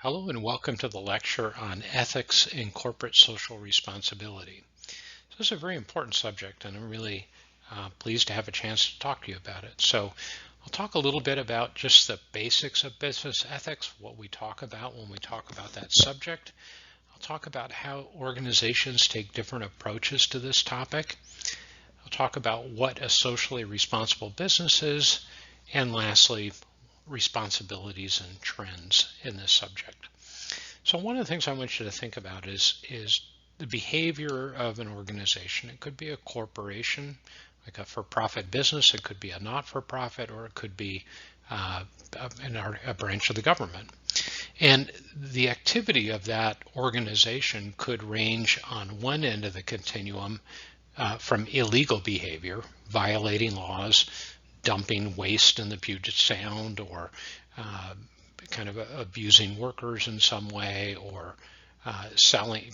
Hello and welcome to the lecture on ethics in corporate social responsibility. So this is a very important subject and I'm really pleased to have a chance to talk to you about it. So I'll talk a little bit about just the basics of business ethics, what we talk about when we talk about that subject. I'll talk about how organizations take different approaches to this topic. I'll talk about what a socially responsible business is, and lastly, responsibilities and trends in this subject. So one of the things I want you to think about is the behavior of an organization. It could be a corporation, like a for-profit business. It could be a not-for-profit, or it could be a branch of the government. And the activity of that organization could range on one end of the continuum from illegal behavior, violating laws, dumping waste in the Puget Sound, or kind of abusing workers in some way, or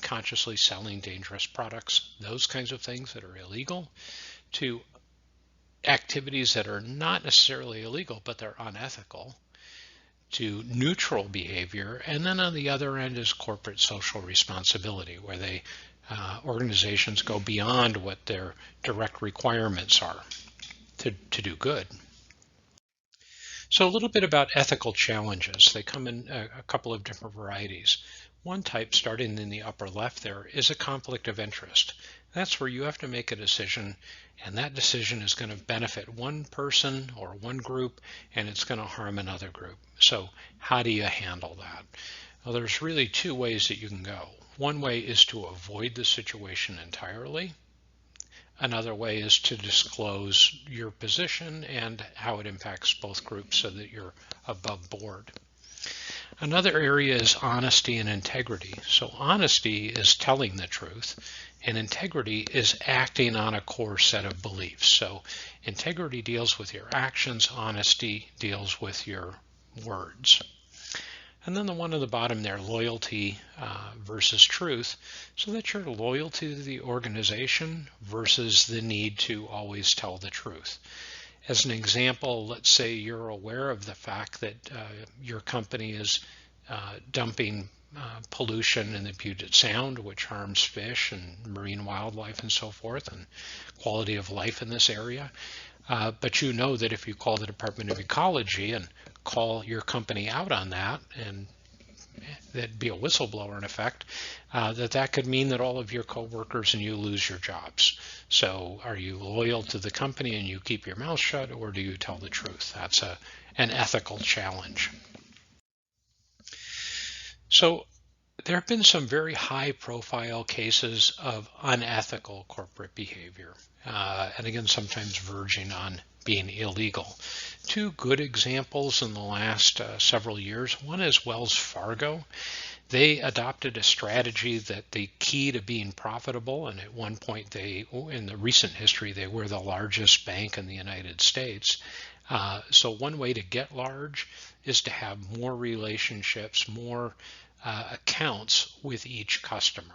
consciously selling dangerous products, those kinds of things that are illegal, to activities that are not necessarily illegal, but they're unethical, to neutral behavior. And then on the other end is corporate social responsibility, where organizations go beyond what their direct requirements are to do good. So a little bit about ethical challenges. They come in a couple of different varieties. One type, starting in the upper left there, is a conflict of interest. That's where you have to make a decision, and that decision is going to benefit one person or one group, and it's going to harm another group. So how do you handle that? Well, there's really two ways that you can go. One way is to avoid the situation entirely. Another way is to disclose your position and how it impacts both groups so that you're above board. Another area is honesty and integrity. So honesty is telling the truth, and integrity is acting on a core set of beliefs. So integrity deals with your actions, honesty deals with your words. And then the one on the bottom there, loyalty versus truth, so that you're loyal to the organization versus the need to always tell the truth. As an example, let's say you're aware of the fact that your company is dumping pollution in the Puget Sound, which harms fish and marine wildlife and so forth, and quality of life in this area. But you know that if you call the Department of Ecology and call your company out on that, and that'd be a whistleblower in effect, that could mean that all of your coworkers and you lose your jobs. So are you loyal to the company and you keep your mouth shut, or do you tell the truth? That's an ethical challenge. So there have been some very high profile cases of unethical corporate behavior, and again, sometimes verging on being illegal. Two good examples in the last several years. One is Wells Fargo. They adopted a strategy that the key to being profitable, and at one point in the recent history, they were the largest bank in the United States. So one way to get large is to have more relationships, more accounts with each customer.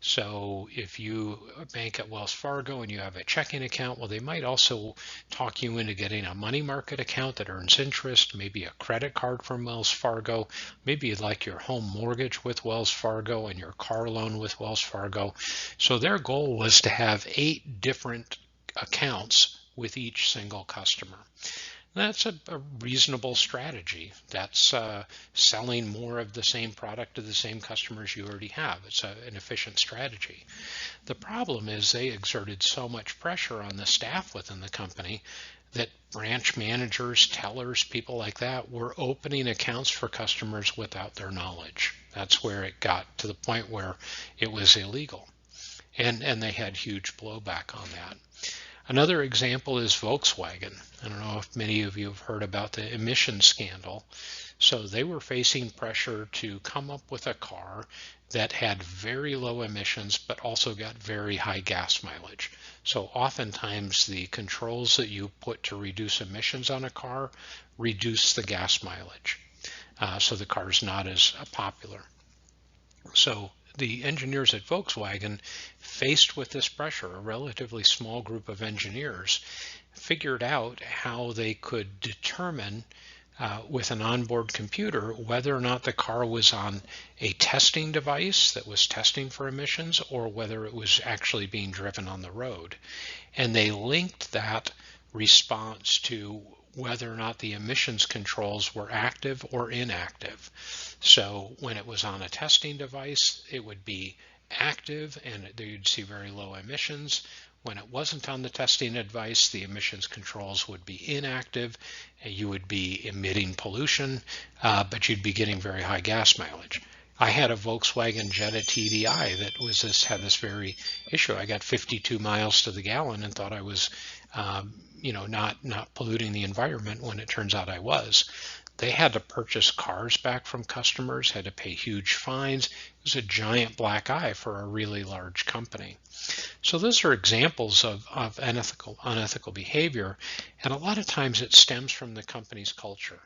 So if you bank at Wells Fargo and you have a checking account, well, they might also talk you into getting a money market account that earns interest, maybe a credit card from Wells Fargo, maybe you'd like your home mortgage with Wells Fargo and your car loan with Wells Fargo. So their goal was to have 8 different accounts with each single customer. That's a reasonable strategy. That's selling more of the same product to the same customers you already have. It's an efficient strategy. The problem is they exerted so much pressure on the staff within the company that branch managers, tellers, people like that were opening accounts for customers without their knowledge. That's where it got to the point where it was illegal. And they had huge blowback on that. Another example is Volkswagen. I don't know if many of you have heard about the emissions scandal. So they were facing pressure to come up with a car that had very low emissions, but also got very high gas mileage. So oftentimes the controls that you put to reduce emissions on a car reduce the gas mileage. So the car is not as popular. So the engineers at Volkswagen, faced with this pressure, a relatively small group of engineers, figured out how they could determine with an onboard computer whether or not the car was on a testing device that was testing for emissions or whether it was actually being driven on the road. And they linked that response to whether or not the emissions controls were active or inactive. So when it was on a testing device, it would be active and you'd see very low emissions. When it wasn't on the testing device, the emissions controls would be inactive. You would be emitting pollution, but you'd be getting very high gas mileage. I had a Volkswagen Jetta TDI that had this very issue. I got 52 miles to the gallon and thought I was, not polluting the environment when it turns out I was. They had to purchase cars back from customers, had to pay huge fines. It was a giant black eye for a really large company. So those are examples of unethical behavior, and a lot of times it stems from the company's culture.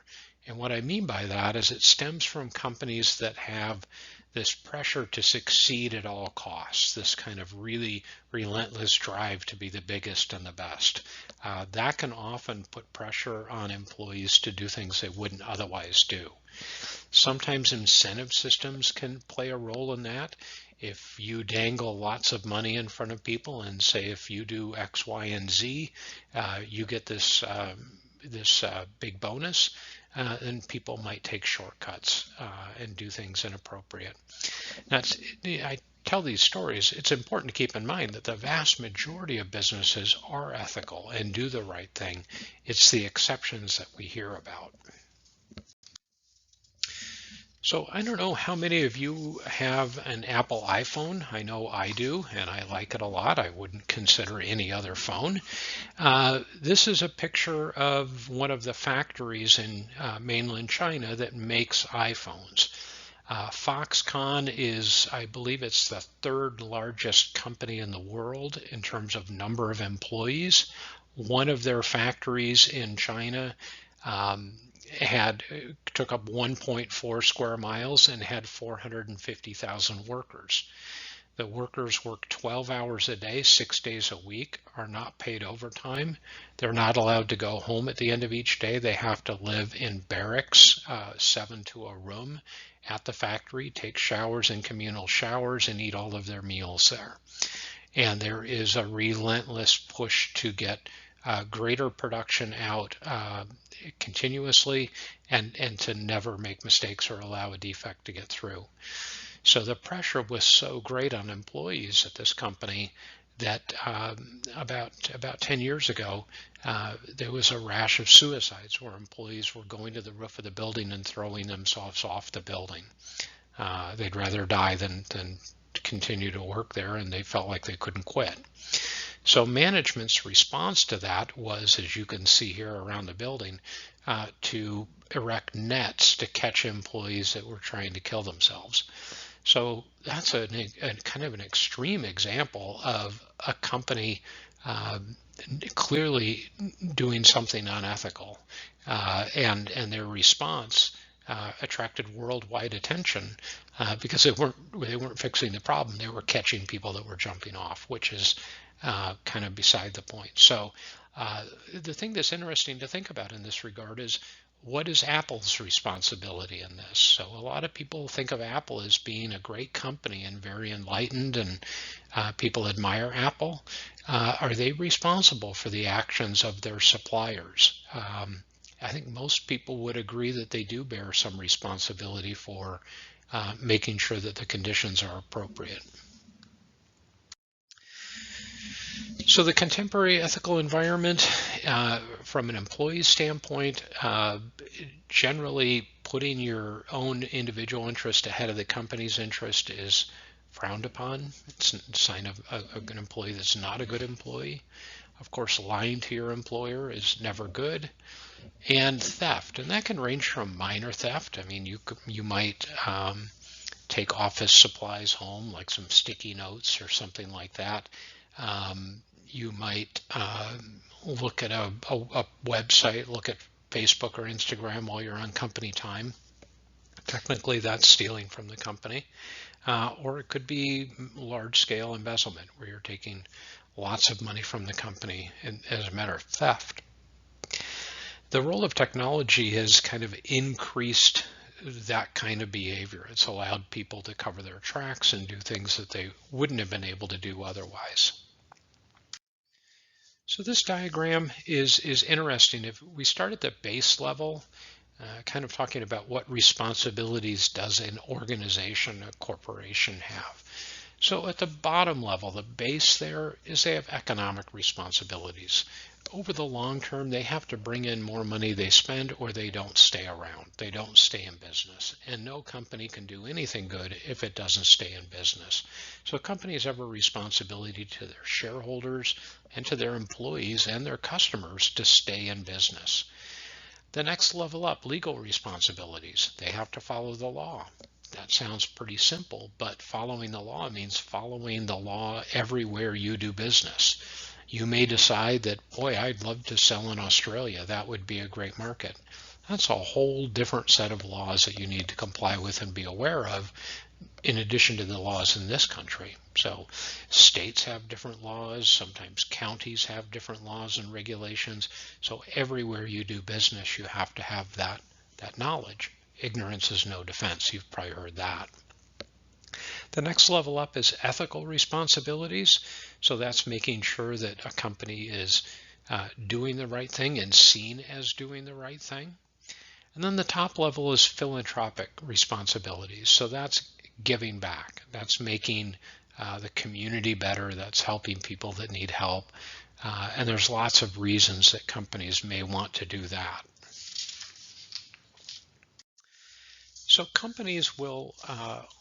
And what I mean by that is it stems from companies that have this pressure to succeed at all costs, this kind of really relentless drive to be the biggest and the best. That can often put pressure on employees to do things they wouldn't otherwise do. Sometimes incentive systems can play a role in that. If you dangle lots of money in front of people and say, if you do X, Y, and Z, you get this big bonus, and people might take shortcuts and do things inappropriate. Now, I tell these stories, it's important to keep in mind that the vast majority of businesses are ethical and do the right thing. It's the exceptions that we hear about. So I don't know how many of you have an Apple iPhone. I know I do, and I like it a lot. I wouldn't consider any other phone. This is a picture of one of the factories in mainland China that makes iPhones. Foxconn is, I believe it's the third largest company in the world in terms of number of employees. One of their factories in China took up 1.4 square miles and had 450,000 workers. The workers work 12 hours a day, 6 days a week, are not paid overtime. They're not allowed to go home at the end of each day. They have to live in barracks, 7 to a room at the factory, take showers and communal showers, and eat all of their meals there. And there is a relentless push to get greater production out continuously and to never make mistakes or allow a defect to get through. So the pressure was so great on employees at this company that about 10 years ago, there was a rash of suicides where employees were going to the roof of the building and throwing themselves off the building. They'd rather die than continue to work there, and they felt like they couldn't quit. So management's response to that was, as you can see here around the building, to erect nets to catch employees that were trying to kill themselves. So that's a kind of an extreme example of a company clearly doing something unethical, and their response attracted worldwide attention because they weren't fixing the problem. They were catching people that were jumping off, which is kind of beside the point. So the thing that's interesting to think about in this regard is, what is Apple's responsibility in this? So a lot of people think of Apple as being a great company and very enlightened, and people admire Apple. Are they responsible for the actions of their suppliers? I think most people would agree that they do bear some responsibility for making sure that the conditions are appropriate. So the contemporary ethical environment, from an employee standpoint, generally putting your own individual interest ahead of the company's interest is frowned upon. It's a sign of an employee that's not a good employee. Of course, lying to your employer is never good. And theft, and that can range from minor theft. I mean, you might take office supplies home, like some sticky notes or something like that. You might look at a website, look at Facebook or Instagram while you're on company time. Technically, that's stealing from the company. Or it could be large-scale embezzlement, where you're taking lots of money from the company as a matter of theft. The role of technology has kind of increased that kind of behavior. It's allowed people to cover their tracks and do things that they wouldn't have been able to do otherwise. So this diagram is interesting. If we start at the base level, kind of talking about what responsibilities does an organization, a corporation have. So at the bottom level, the base there is they have economic responsibilities. Over the long term, they have to bring in more money they spend or they don't stay around. They don't stay in business. And no company can do anything good if it doesn't stay in business. So companies have a responsibility to their shareholders and to their employees and their customers to stay in business. The next level up, legal responsibilities. They have to follow the law. That sounds pretty simple, but following the law means following the law everywhere you do business. You may decide that, boy, I'd love to sell in Australia. That would be a great market. That's a whole different set of laws that you need to comply with and be aware of, in addition to the laws in this country. So states have different laws, sometimes counties have different laws and regulations. So everywhere you do business, you have to have that knowledge. Ignorance is no defense. You've probably heard that. The next level up is ethical responsibilities. So that's making sure that a company is doing the right thing and seen as doing the right thing. And then the top level is philanthropic responsibilities. So that's giving back. That's making the community better. That's helping people that need help. And there's lots of reasons that companies may want to do that. So companies will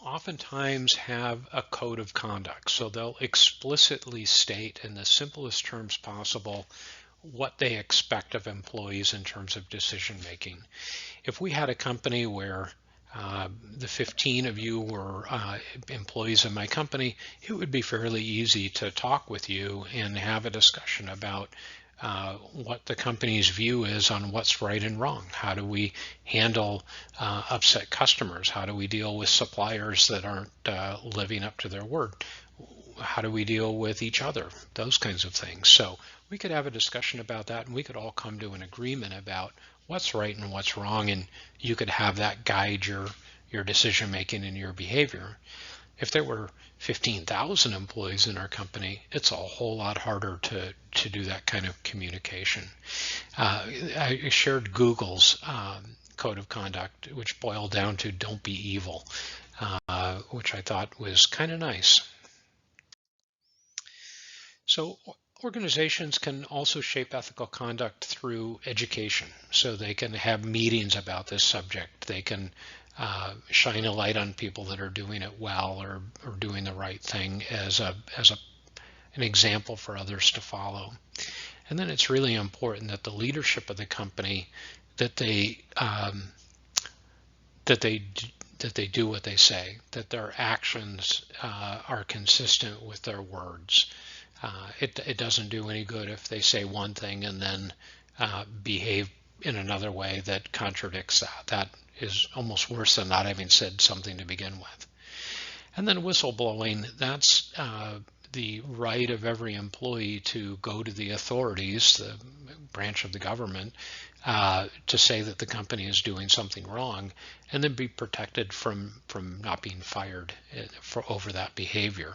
oftentimes have a code of conduct. So they'll explicitly state in the simplest terms possible what they expect of employees in terms of decision making. If we had a company where the 15 of you were employees of my company, it would be fairly easy to talk with you and have a discussion about what the company's view is on what's right and wrong. How do we handle upset customers? How do we deal with suppliers that aren't living up to their word? How do we deal with each other? Those kinds of things. So we could have a discussion about that, and we could all come to an agreement about what's right and what's wrong, and you could have that guide your decision making and your behavior. If there were 15,000 employees in our company, it's a whole lot harder to do that kind of communication. I shared Google's code of conduct, which boiled down to don't be evil, which I thought was kind of nice. So organizations can also shape ethical conduct through education. So they can have meetings about this subject. They can shine a light on people that are doing it well or doing the right thing as an example for others to follow. And then it's really important that the leadership of the company that they do what they say, that their actions are consistent with their words. It doesn't do any good if they say one thing and then behave in another way that contradicts that. That is almost worse than not having said something to begin with. And then whistleblowing, that's the right of every employee to go to the authorities, the branch of the government, to say that the company is doing something wrong, and then be protected from not being fired over that behavior.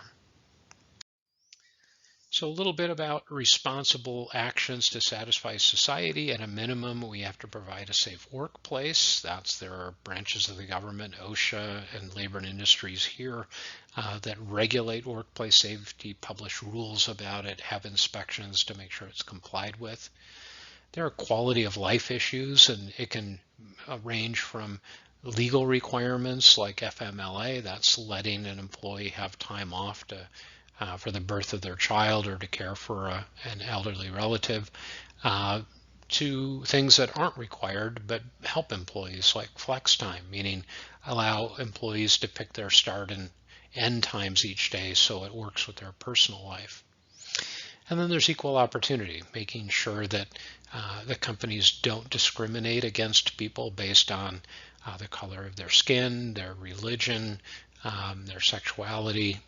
So a little bit about responsible actions to satisfy society. At a minimum, we have to provide a safe workplace. There are branches of the government, OSHA and Labor and Industries here, that regulate workplace safety, publish rules about it, have inspections to make sure it's complied with. There are quality of life issues, and it can range from legal requirements like FMLA, that's letting an employee have time off for the birth of their child or to care for an elderly relative, to things that aren't required but help employees, like flex time, meaning allow employees to pick their start and end times each day so it works with their personal life. And then there's equal opportunity, making sure that the companies don't discriminate against people based on the color of their skin, their religion, their sexuality,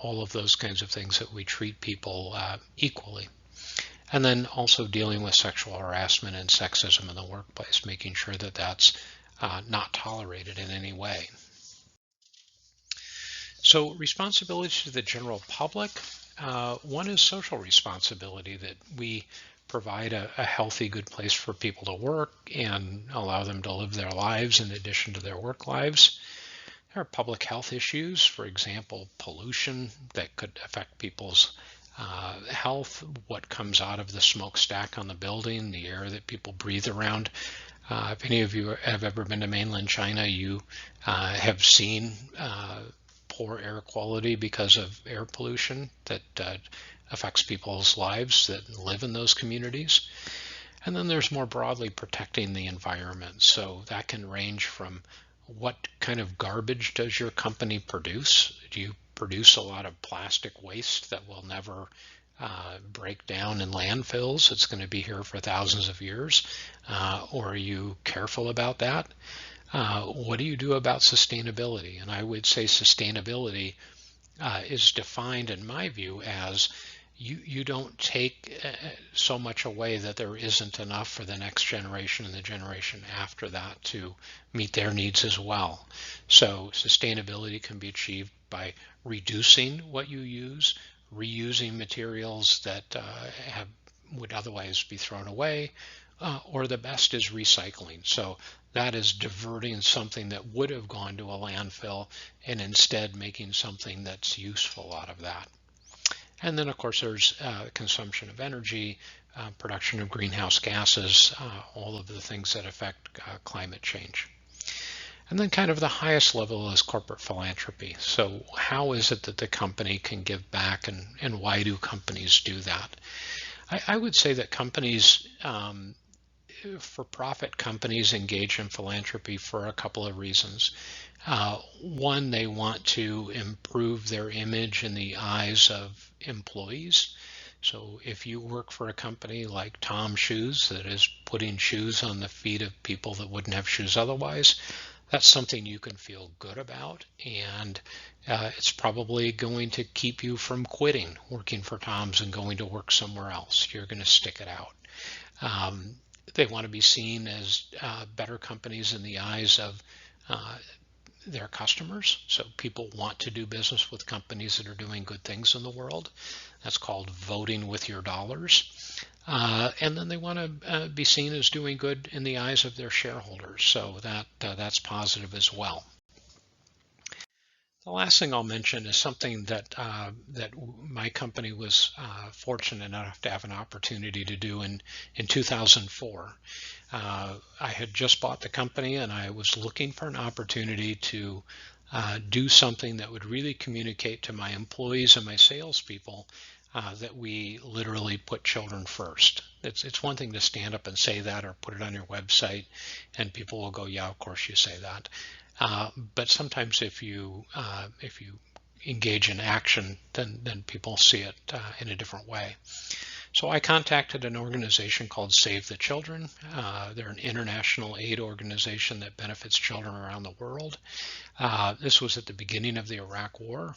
all of those kinds of things, that we treat people equally. And then also dealing with sexual harassment and sexism in the workplace, making sure that that's not tolerated in any way. So responsibility to the general public, one is social responsibility, that we provide a healthy, good place for people to work and allow them to live their lives in addition to their work lives. There are public health issues, for example, pollution that could affect people's health, what comes out of the smokestack on the building, the air that people breathe around. If any of you have ever been to mainland China, you have seen poor air quality because of air pollution that affects people's lives that live in those communities. And then there's more broadly protecting the environment. So that can range from what kind of garbage does your company produce? Do you produce a lot of plastic waste that will never break down in landfills? It's going to be here for thousands of years. Or are you careful about that? What do you do about sustainability? And I would say sustainability is defined, in my view, as you don't take so much away that there isn't enough for the next generation and the generation after that to meet their needs as well. So sustainability can be achieved by reducing what you use, reusing materials that would otherwise be thrown away, or the best is recycling. So that is diverting something that would have gone to a landfill and instead making something that's useful out of that. And then, of course, there's consumption of energy, production of greenhouse gases, all of the things that affect climate change. And then kind of the highest level is corporate philanthropy. So how is it that the company can give back, and why do companies do that? I would say that companies, for-profit companies, engage in philanthropy for a couple of reasons. One, they want to improve their image in the eyes of employees. So if you work for a company like Tom Shoes that is putting shoes on the feet of people that wouldn't have shoes otherwise, that's something you can feel good about, and it's probably going to keep you from quitting working for Tom's and going to work somewhere else. You're going to stick it out. They want to be seen as better companies in the eyes of their customers. So people want to do business with companies that are doing good things in the world. That's called voting with your dollars. And then they want to be seen as doing good in the eyes of their shareholders. So that's positive as well. The last thing I'll mention is something that my company was fortunate enough to have an opportunity to do in 2004. I had just bought the company, and I was looking for an opportunity to do something that would really communicate to my employees and my salespeople that we literally put children first. It's one thing to stand up and say that or put it on your website, and people will go, yeah, of course you say that. But sometimes if you engage in action, then people see it in a different way. So I contacted an organization called Save the Children. They're an international aid organization that benefits children around the world. This was at the beginning of the Iraq War.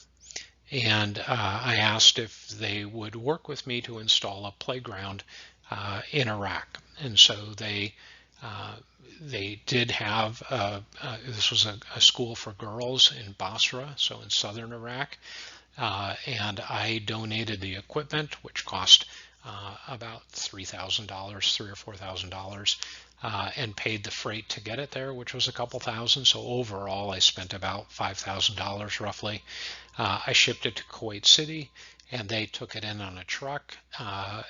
And I asked if they would work with me to install a playground in Iraq. And so they did have, this was a school for girls in Basra, so in southern Iraq. And I donated the equipment, which cost about $3,000, $3,000 or $4,000, and paid the freight to get it there, which was a couple thousand. So overall, I spent about $5,000 roughly. I shipped it to Kuwait City, and they took it in on a truck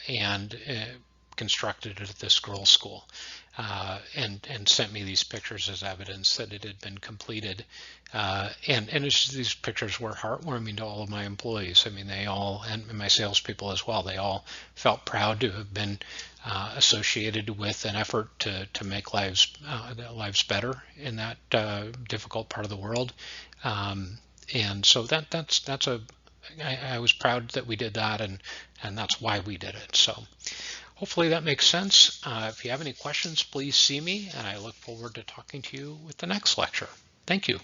and constructed it at this girls' school, and sent me these pictures as evidence that it had been completed. And these pictures were heartwarming to all of my employees. I mean, they all, and my salespeople as well, they all felt proud to have been associated with an effort to make lives better in that difficult part of the world. And so I was proud that we did that, and that's why we did it. So hopefully that makes sense. If you have any questions, please see me, and I look forward to talking to you with the next lecture. Thank you.